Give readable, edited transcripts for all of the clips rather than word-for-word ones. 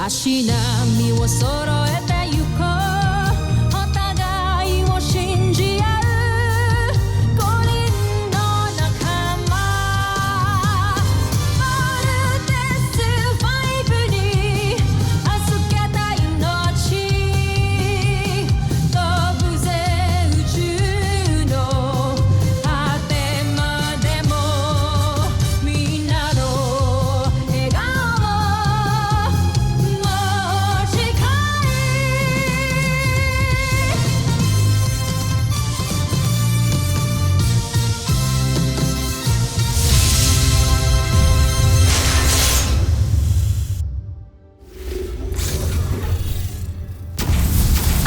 足並みを揃えてゆこうお互いを信じ合う五人の仲間まるでスファイブに預けた命飛ぶぜ宇宙の果てまでもみんなの笑顔も近い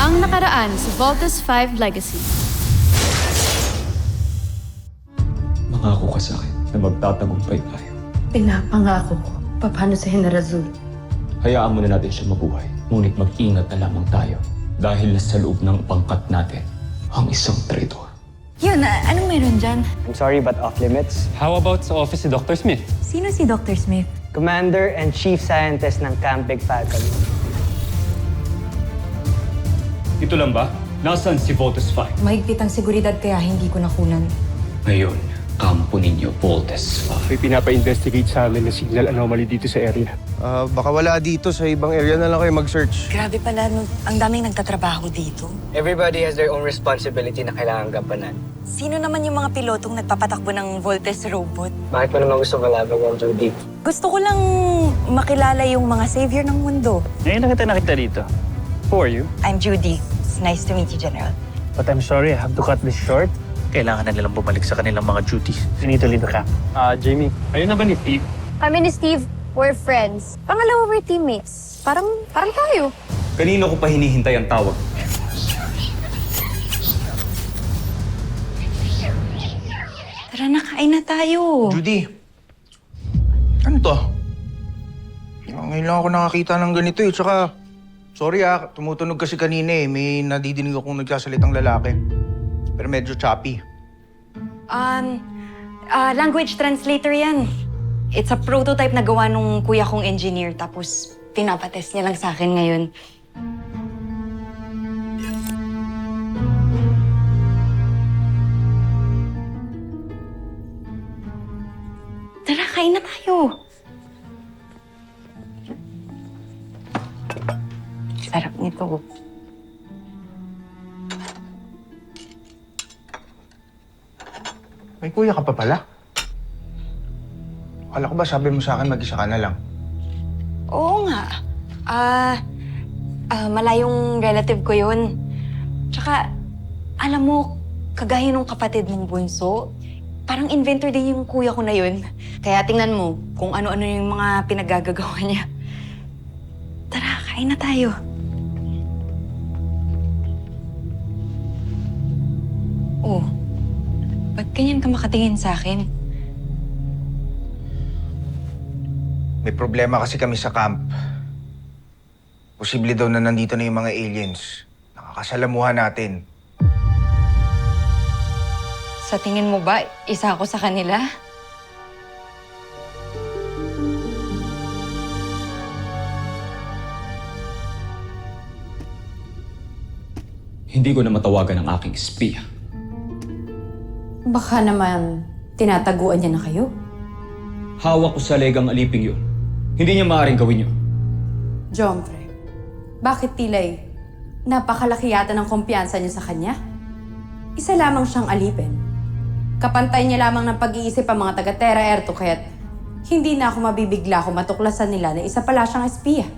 Ang nakaraan sa Voltes 5 Legacy. Mangako ka sa akin na magtatagumpay tayo. Pinapangako ko. Paano sa General Zul? Hayaan mo na natin siya mabuhay. Ngunit mag-ingat na lamang tayo. Dahil nasa loob ng pangkat natin ang isang traitor. Yun, anong meron dyan? I'm sorry, but off limits. How about sa office si Dr. Smith? Sino si Dr. Smith? Commander and Chief Scientist ng Camp Big Falcon. Ito lang ba? Nasaan si Voltes 5? Mahigpit ang seguridad kaya hindi ko nakunan. Ngayon, kampo ninyo, Voltes 5. May pinapa-investigate sa amin na signal anomaly dito sa area. Baka wala dito. Sa ibang area na lang kayo mag-search. Grabe pala, ang daming nagtatrabaho dito. Everybody has their own responsibility na kailangan gampanan. Sino naman yung mga pilotong nagpapatakbo ng Voltes robot? Bakit mo naman gusto malaman yung Judy? Gusto ko lang makilala yung mga savior ng mundo. Ngayon na kita nakita dito. Who are you? I'm Judy. It's nice to meet you, General. But I'm sorry, I have to cut this short. Kailangan na nilang bumalik sa kanilang mga duties. You need to leave the camp. Jamie, ayun na ba ni Steve? Kami ni Steve, we're friends. Pangalawa, we're teammates. Parang tayo. Kanino ko pa hinihintay ang tawag? Tara na, kain na tayo. Judy, ano to? Ngayon lang ako nakakita ng ganito eh. Tsaka, sorry tumutunog kasi kanina eh. May nadidinig akong nagsasalitang lalaki. Pero medyo choppy. Language translator yan. It's a prototype na gawa nung kuya kong engineer. Tapos, pinapatest niya lang sa akin ngayon. Tara, kain na tayo. Sarap nito. May kuya ka pa pala? Akala ko ba sabi mo sa akin mag-isa ka na lang? Oo nga. Malayong relative ko yun. Tsaka, alam mo, kagaya nung kapatid mong bunso, parang inventor din yung kuya ko na yun. Kaya tingnan mo kung ano-ano yung mga pinaggagawa niya. Tara, kain na tayo. Oh, ba't ganyan ka makatingin sa akin? May problema kasi kami sa camp. Posible daw na nandito na yung mga aliens. Nakakasalamuhan natin. Sa tingin mo ba, isa ako sa kanila? Hindi ko na matawagan ang aking espiya. Baka naman, tinataguan niya na kayo. Hawak ko sa legang aliping yun. Hindi niya maaaring gawin yun. Jomfre, bakit tilay napakalaki yata ng kumpiyansa niyo sa kanya? Isa lamang siyang alipin. Kapantay niya lamang ng pag-iisip ang mga taga-Terra Erto kaya't hindi na ako mabibigla kung matuklasan nila na isa pala siyang espiya.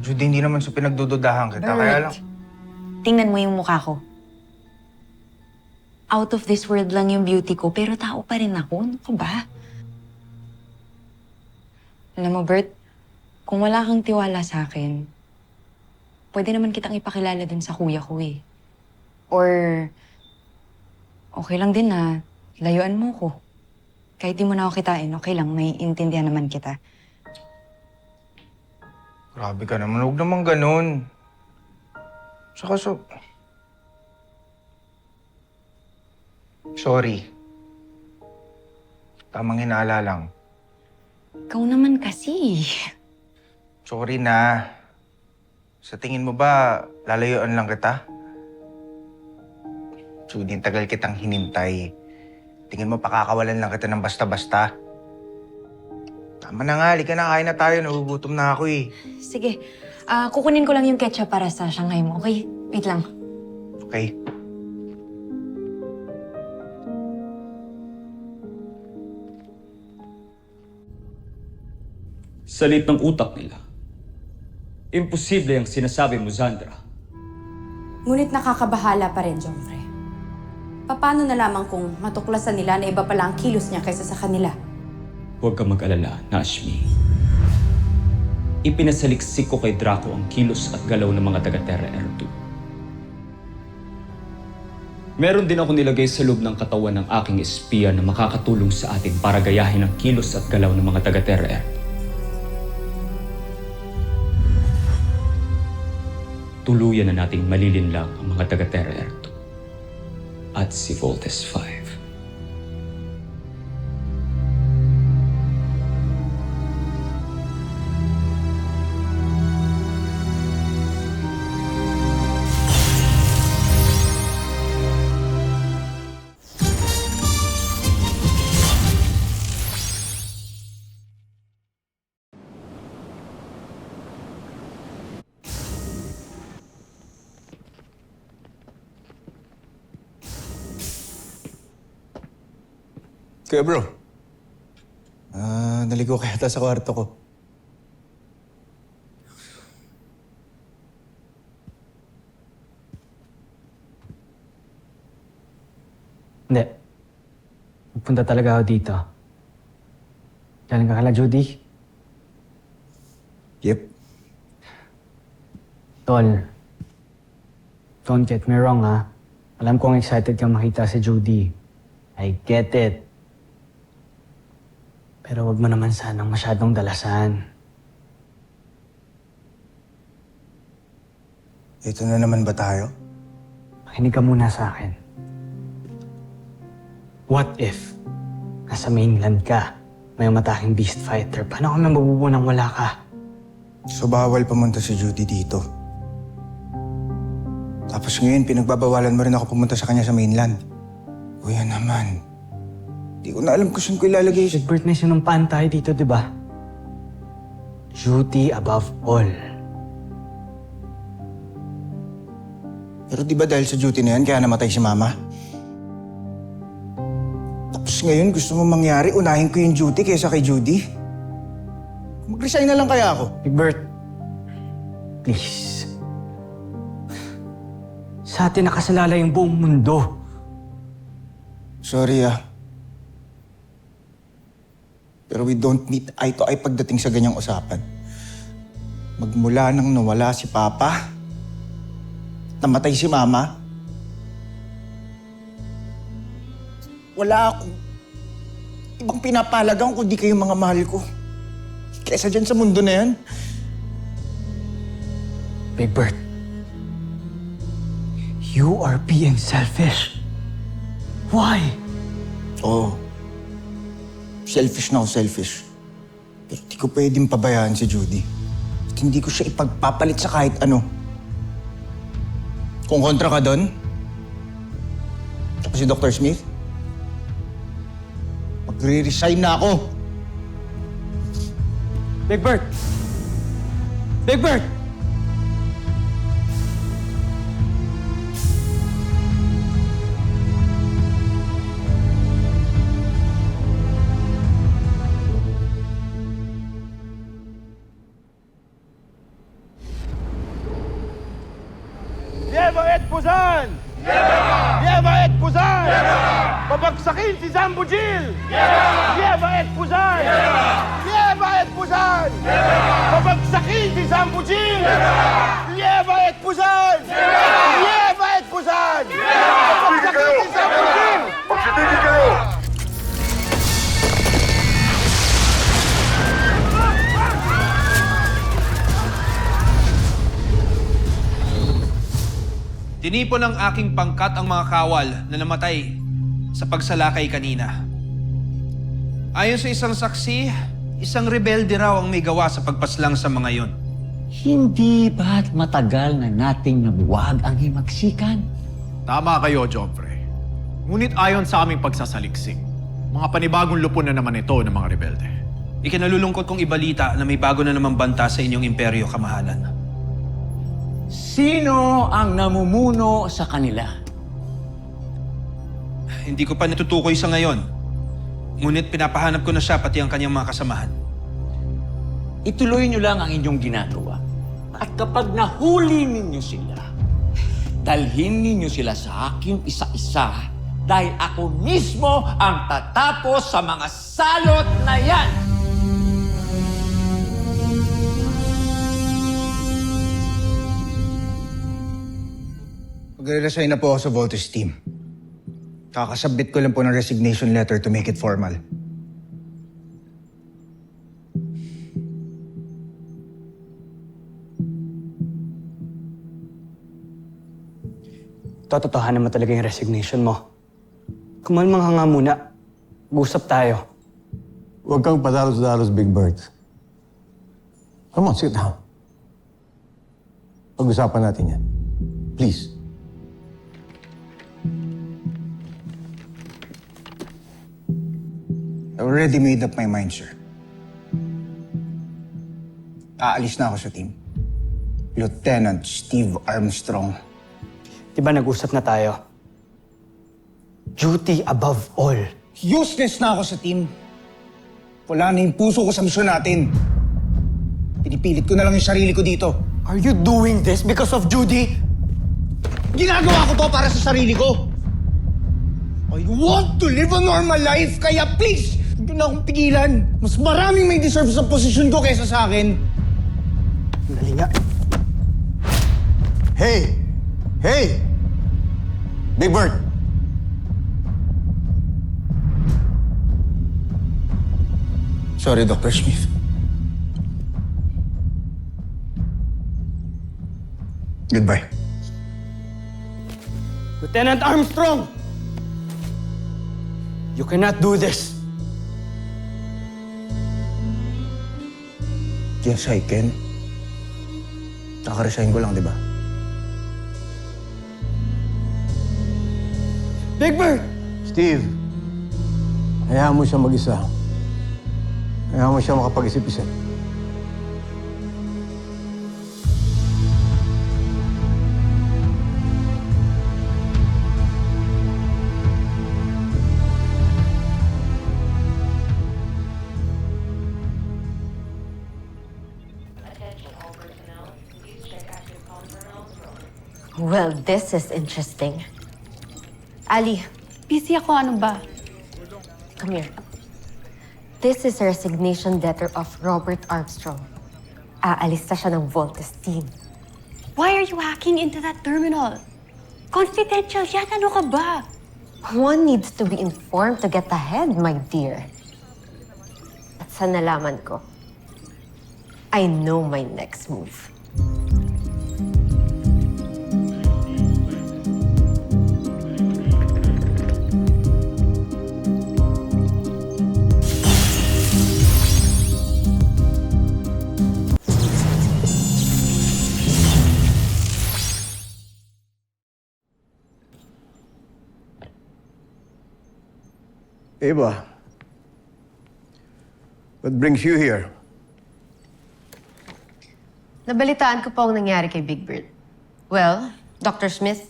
Judy, hindi naman sa pinagdududahan kita. Kaya lang... Tingnan mo yung mukha ko. Out of this world lang yung beauty ko, pero tao pa rin ako. Ano ka ba? Alam mo, Bert, kung wala kang tiwala sa akin, pwede naman kitang ipakilala dun sa kuya ko eh. Or, okay lang din na layuan mo ko. Kahit di mo na ako kitain, okay lang, may intindihan naman kita. Grabe ka naman. Huwag naman ganun. Saka sorry. Tamang hinala lang. Ikaw naman kasi. Sorry na. Sa tingin mo ba, lalayuan lang kita? Judy, tagal kitang hinintay. Tingin mo pakakawalan lang kita ng basta-basta? Tama na nga, halika na, kain na tayo. Nagugutom na ako eh. Sige, kukunin ko lang yung ketchup para sa Shanghai mo, okay? Wait lang. Okay? Sa lit ng utak nila, imposible ang sinasabi mo, Zandra. Ngunit nakakabahala pa rin, Jomfrey. Paano na lamang kung matuklasan nila na iba pala ang kilos niya kaysa sa kanila? Huwag kang mag-alala, Nashmi. Ipinasaliksik ko kay Draco ang kilos at galaw ng mga taga-Terra Air 2. Meron din ako nilagay sa loob ng katawan ng aking espiya na makakatulong sa atin para gayahin ang kilos at galaw ng mga taga-Terra Air. Tuluyan na nating malilinlang ang mga taga-Terra Air 2 at si Voltes 5. Kuya bro, naligo kaya ata sa kwarto ko. Hindi. Magpunta talaga ako dito. Galing ka kala Judy? Yep. Tol, don't get me wrong ha. Alam kong excited kang makita si Judy. I get it. Pero wag mo naman sanang masyadong dalasan. Ito na naman ba tayo? Makinig ka muna sa akin. What if nasa mainland ka, may mataking beast fighter? Paano kami mabubuo nang wala ka? So bawal pumunta si Judy dito. Tapos ngayon, pinagbabawalan mo rin ako pumunta sa kanya sa mainland. Kuya naman, di ko na alam kung saan ko ilalagay siya. Egbert, may sinumpaan tayo dito, di ba? Duty above all. Pero di ba dahil sa duty na yan, kaya namatay si Mama? Tapos ngayon, gusto mo mangyari, unahin ko yung duty kaysa kay Judy? Mag-resign na lang kaya ako. Egbert, please. Sa atin nakasalala yung buong mundo. Sorry pero we don't meet eye to eye pagdating sa ganyang usapan. Magmula nang nawala si Papa, namatay si Mama, wala akong ibang pinapalagang kundi kayong mga mahal ko. Kesa dyan sa mundo na yan. Big Bird, you are being selfish. Why? Oo. Selfish na ako, selfish. Pero di ko pwedeng pabayaan si Judy. At hindi ko siya ipagpapalit sa kahit ano. Kung kontra ka doon, tapos si Dr. Smith, magre-resign na ako. Big Bird! Big Bird! Yeva et Puzan! Yeva et Puzan! Babagsakin si Zambujil! Yeva et Puzan! Yeva et Puzan! Babagsakin si Zambujil! Yeva et Puzan! Yeva et Puzan! Babagsakin si Zambujil! Magsitigil kayo! Tinipon ng aking pangkat ang mga kawal na namatay sa pagsalakay kanina. Ayon sa isang saksi, Isang rebelde raw ang may gawa sa pagpaslang sa mga yon. Hindi ba't matagal na nating nabuwag ang himagsikan? Tama kayo, Joffrey. Ngunit ayon sa aming pagsasaliksik, mga panibagong lupon na naman ito ng mga rebelde. Ikinalulungkot kong ibalita na may bago na namang banta sa inyong imperyo, kamahalan. Sino ang namumuno sa kanila? Hindi ko pa natutukoy sa ngayon. Ngunit pinapahanap ko na siya pati ang kanyang mga kasamahan. Ituloy niyo lang ang inyong ginagawa. At kapag nahuli ninyo sila, dalhin ninyo sila sa akin isa-isa dahil ako mismo ang tatapos sa mga salot na yan! Mag-resign na po ako sa Voltes team. Kakasubmit ko lang po ng resignation letter to make it formal. Tototohanan mo talaga yung resignation mo. Kumalmang ka nga muna. Mag-usap tayo. Huwag kang padalos-dalos, Big Bird. Come on, sit down. Pag-usapan natin yan. Please. I already made up my mind, sir. Aalis na ako sa team. Lieutenant Steve Armstrong. Di ba nag-usap na tayo? Duty above all. Useless na ako sa team. Wala na yung puso ko sa misyon natin. Pinipilit ko na lang yung sarili ko dito. Are you doing this because of Judy? Ginagawa ko to para sa sarili ko. I want to live a normal life, kaya please, huwag na akong pigilan. Mas maraming may deserve sa posisyon ko kaysa sa akin. Dali nga. Hey! Hey! Big Bird! Sorry, Dr. Smith. Goodbye. Lieutenant Armstrong! You cannot do this. Yes, I can. Nakaresign ko lang, di ba? Big Bird! Steve, hayaan mo siya mag-isa. Hayaan mo siya makapag-isip-isip. Well, this is interesting. Ali, Busy ako, ano ba? come here. This is a resignation letter of Robert Armstrong. Aalis na siya ng Voltes team. Why are you hacking into that terminal? Confidential yan, ano ka ba? One needs to be informed to get ahead, my dear. At sa nalaman ko, I know my next move. Eva, what brings you here? Nabalitaan ko po ang nangyari kay Big Bird. Well, Dr. Smith,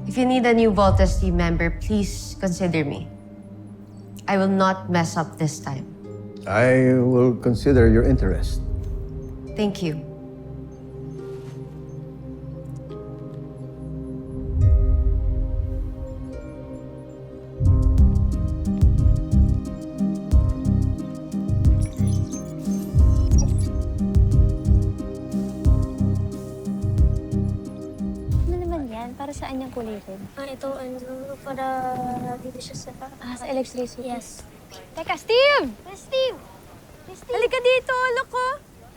if you need a new Voltes team member, please consider me. I will not mess up this time. I will consider your interest. Thank you. Para saan yung kulay red? Ito, para dito siya sa electricity. Yes. Teka, Steve! Steve! Halika dito, look ko.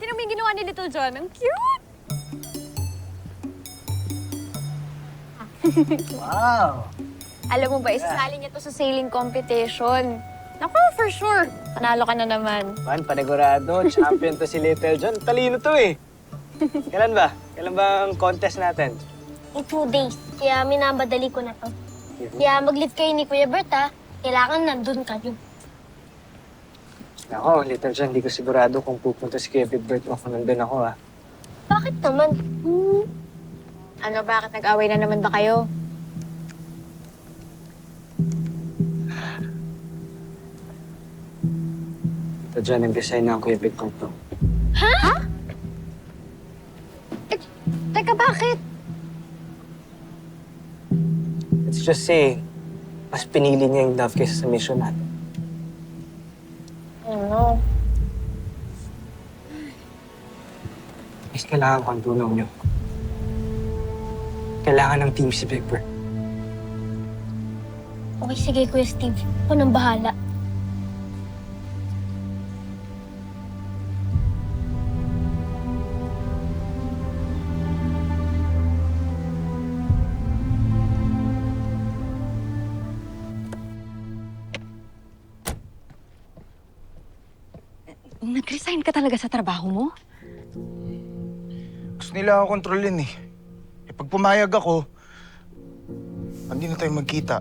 Tingnan mo yung ginawa ni Little John. Ang cute! Wow! Alam mo ba, isasali niya to sa sailing competition. Naku, for sure. Panalo ka na naman. Man, panigurado. Champion to si Little John. Talino to eh. Kailan ba? Kailan ba ang contest natin? In 2 days. Kaya minabadali ko na to. Kaya mag-live kayo ni Kuya Bert, ha? Kailangan nandun kayo. Ako, Little John, hindi ko sigurado kung pupunta si Kuya Bert o kung nandun ako, ah. Bakit naman? Ano, bakit nag-away na naman ba kayo? Little John, nag-design na ang Kuya Bert to. Ha? Teka, bakit? Let's just say, mas pinili niya yung love kaysa sa mission natin. Ano? Mas kailangan ko ang tulong niyo. Kailangan ng team si Big Bird. Okay, sige, Kuya Steve. Ako nang bahala. Nag-resign ka talaga sa trabaho mo? Gusto nila ako kontrolin eh. Pag pumayag ako, hindi na tayo magkita.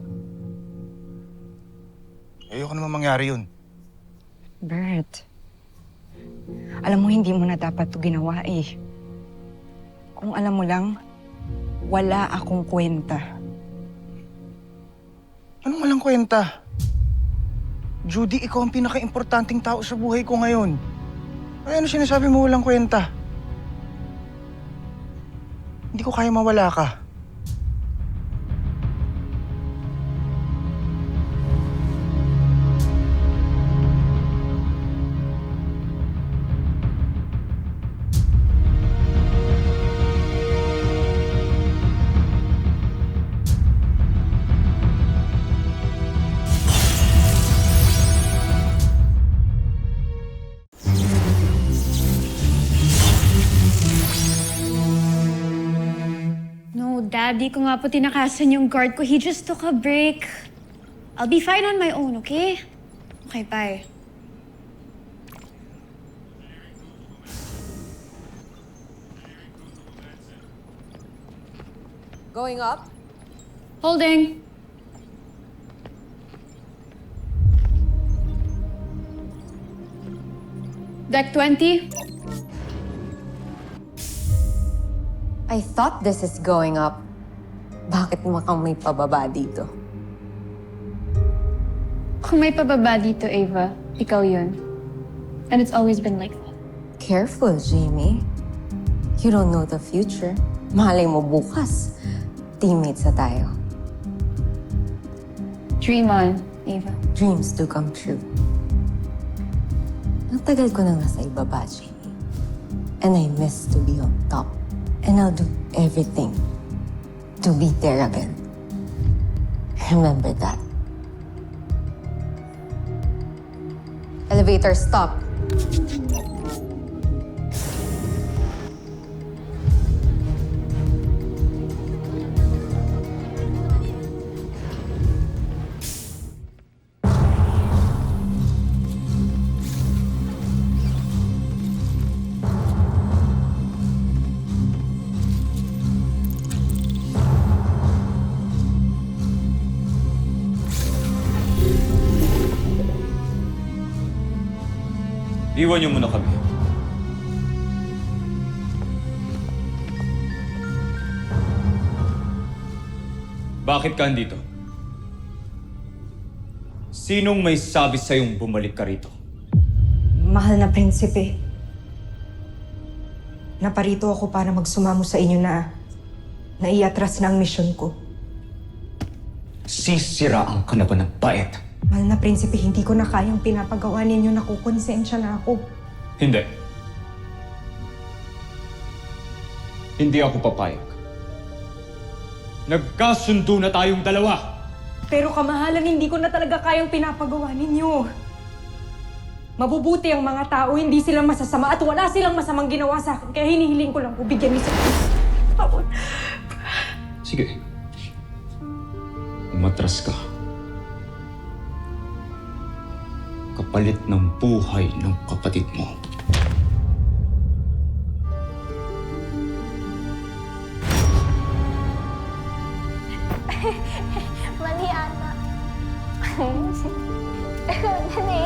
Ayoko naman mangyari yun. Bert, alam mo hindi mo na dapat ito ginawa eh. Kung alam mo lang, wala akong kwenta. Anong walang kwenta? Judy, ikaw ang pinaka-importanting tao sa buhay ko ngayon. Ay, ano sinasabi mo walang kwenta? Hindi ko kaya mawala ka. Dad, di ko nga po tinakasan yung guard ko. He just took a break. I'll be fine on my own, okay? Okay, bye. Going up? Holding. Deck 20. I thought this is going up. Bakit mukhang may pababa dito? Kung may pababa dito, Ava, ikaw yun. And it's always been like that. Careful, Jamie. You don't know the future. Malay mo bukas. Teammates na tayo. Dream on, Ava. Dreams do come true. Ang tagal ko nang nasa ibaba, Jamie. And I miss to be on top. And I'll do everything to be there again. Remember that. Elevator, stop. Iwan niyo muna kami. Bakit ka andito? Sinong may sabi sa'yong bumalik ka rito? Mahal na prinsipe. Naparito ako para magsumamo sa inyo na naiatras na ang misyon ko. Sisiraan ka na ba ng bait? Mahal na prinsipe, hindi ko na kayang pinapagawa ninyo, nakukonsensya na ako. Hindi. Hindi ako papayag. Nagkasundo na tayong dalawa. Pero kamahalan, hindi ko na talaga kayang pinapagawa ninyo. Mabubuti ang mga tao, hindi sila masasama at wala silang masamang ginawa sa akin. Kaya hinihiling ko lang po, bigyan niyo sa akin. Sige. Kung umatras ka. Kapalit ng buhay ng kapatid mo. Mali ata. Dali.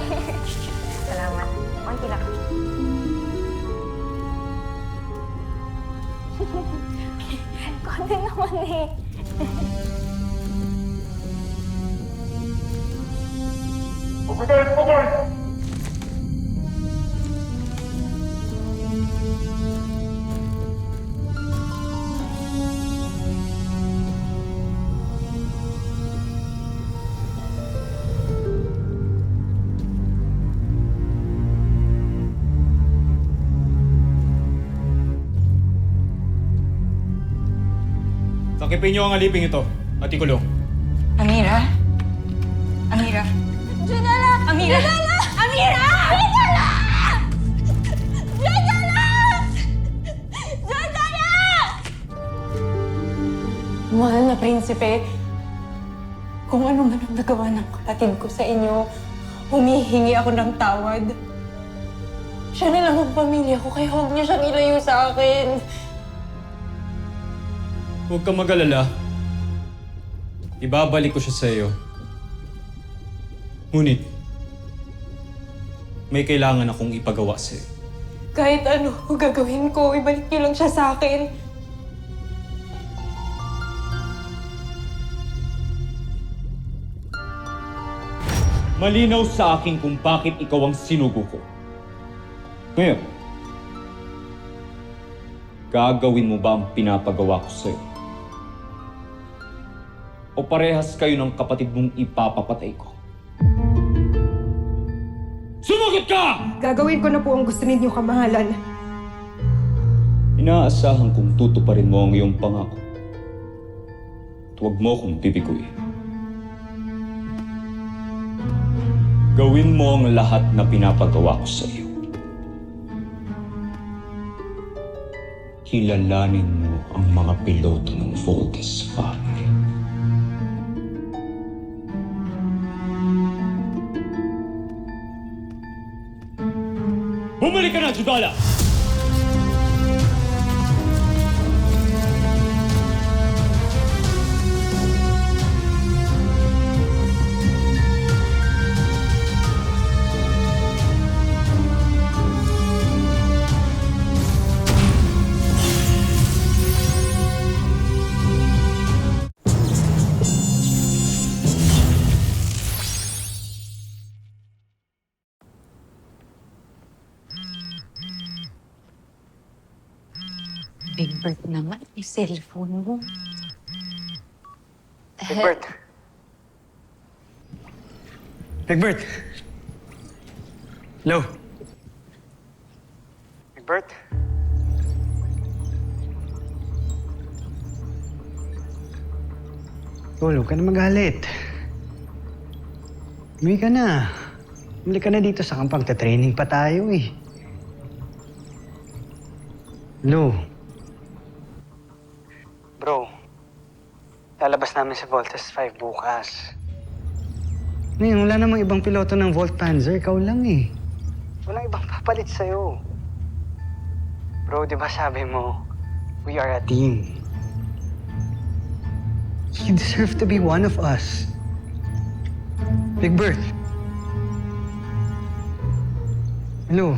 Salamat. Konti lang. Konti naman eh. Sakipin niyo ang aliping ito at ikulong. Amira? Amira? Junala! Amira! Junala! Amira! Junala! Junala! Junala! Mahal na prinsipe, kung ano man ang nagawa ng kapatid ko sa inyo, humihingi ako ng tawad. Siya na lang ang pamilya ko, kaya huwag niyo siyang ilayo sa akin. Huwag kang mag-alala. Ibabalik ko siya sa iyo. Ngunit, may kailangan akong ipagawa sa iyo. Kahit ano gagawin ko, ibalik niyo lang siya sa akin. Malinaw sa akin kung bakit ikaw ang sinugo ko. Ngayon, gagawin mo ba ang pinapagawa ko sa'yo? O parehas kayo ng kapatid mong ipapapatay ko? Sumagot ka! Gagawin ko na po ang gusto ninyo, kamahalan. Inaasahan kong tutuparin mo ang iyong pangako. At huwag mo akong bibiguin. Gawin mo ang lahat na pinapagawa ko sa iyo. Kilalanin mo ang mga piloto ng Voltes family. Bumalik ka na, Judala! Big Bird naman, yung cellphone mo. Big Bert! Big Bert! Hello? Big Bert? Huwag ka na magalit. Umuwi ka na. Umuwi ka na dito sa kampang. Training pa tayo eh. Hello? Bro, lalabas namin sa Voltes 5 bukas. Ngayon, wala namang ibang piloto ng Volt Panzer. Ikaw lang eh. Walang ibang papalit sa'yo. Bro, di ba sabi mo, we are a team. You deserve to be one of us. Big Bird. Hello?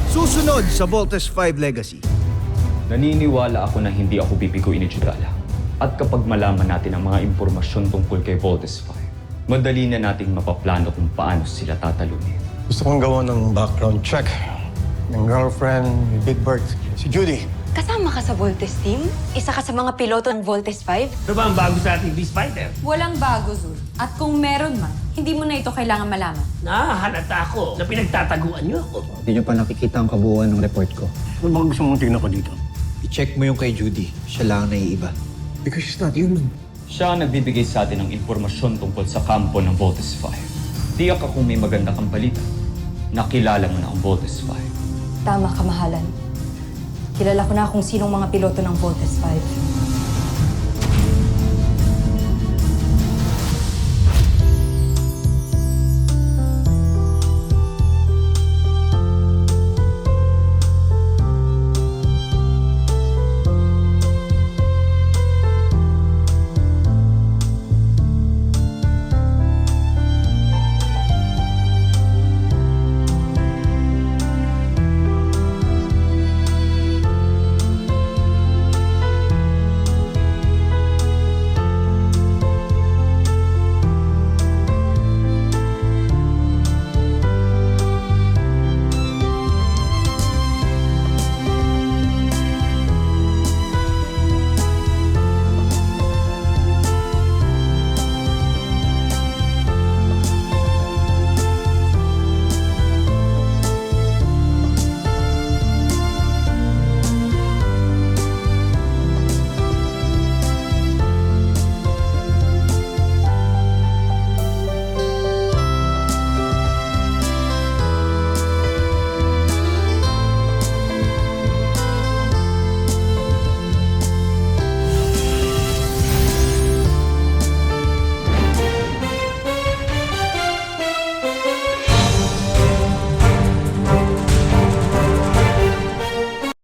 Susunod sa Voltes 5 Legacy. Naniniwala ako na hindi ako bibiguin ni Judala. At kapag malaman natin ang mga impormasyon tungkol kay Voltes 5, madali na nating mapaplano kung paano sila tatalunin. Gusto kong gawa ng background check ng girlfriend ni Big Bird, si Judy. Kasama ka sa Voltes team? Isa ka sa mga piloto ng Voltes 5? Ano ba ang bago sa ating Beast-Fighter? Walang bago, Zul. At kung meron man, hindi mo na ito kailangan malaman. Nahahalata ako na pinagtataguan niyo ako. Hindi niyo pa nakikita ang kabuuan ng report ko. Ano bang gusto mong tingnan ko dito? I-check mo yung kay Judy. Siya lang ang naiiba. Because she's not human. Siya ang nagbibigay sa atin ng impormasyon tungkol sa kampo ng Voltes 5. Tiyak akong may maganda kang balita. nakilala mo na ang Voltes 5. Tama ka, mahalan. Kilala ko na kung sinong mga piloto ng Voltes 5.